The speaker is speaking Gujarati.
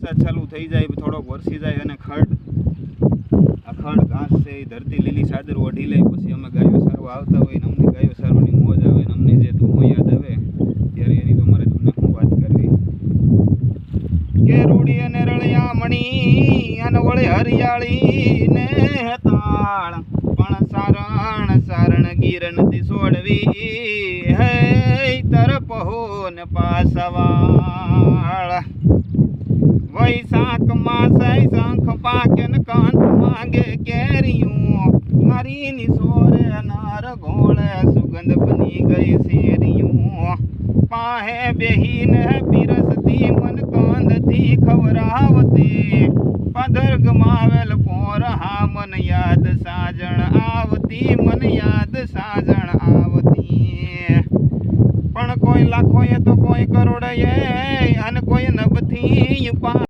વરસાદ ચાલુ થઈ જાય, થોડોક વરસી જાય અને ખડ ઘાસ છે એ ધરતી લીલી ચાદર ઓઢી લે, પછી અમે ગાયો સારવા આવતા હોય ને અમને ગાયો સારવાની મોજ આવે ને અમને જે ધૂમો યાદ આવે ત્યારે એની તો મારે તમને શું વાત કરવી કે રૂડી અને રળિયા મણી અને વળે હરિયાળી ને તાળ પણ સારણ સારણ ગીર નથી છોડવી હે તરફ હો ને પાસવાળ વૈશાખ માસે શંખ પાકે ને કાંત માંગે કેરીયું મારી નિસોરે અનાર ગોળે સુગંધ બની ગઈ શેરીયું પાહે બેહીને પીરસતી મન કાંદથી ખવરાવતી પધર ગમાવેલ પોરહા મન યાદ સાજણ આવતી મન યાદ સાજણ આવતી પણ કોઈ લાખોએ તો કોઈ કરોડે અને કોઈ નભથી